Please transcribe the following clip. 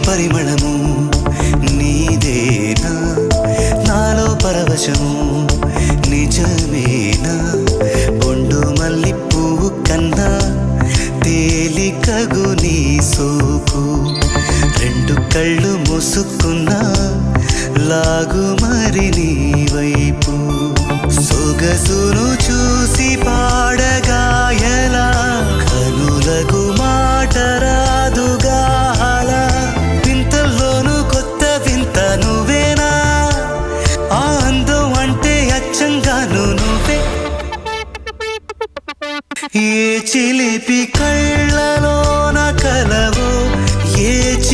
పరిమళము నీదేనా నాలో పరవశము నిజమేనా బొండు మల్లి పువ్వు కన్నా తేలికగు నీ సోకు రెండు కళ్ళు మూసుకున్నా లాగు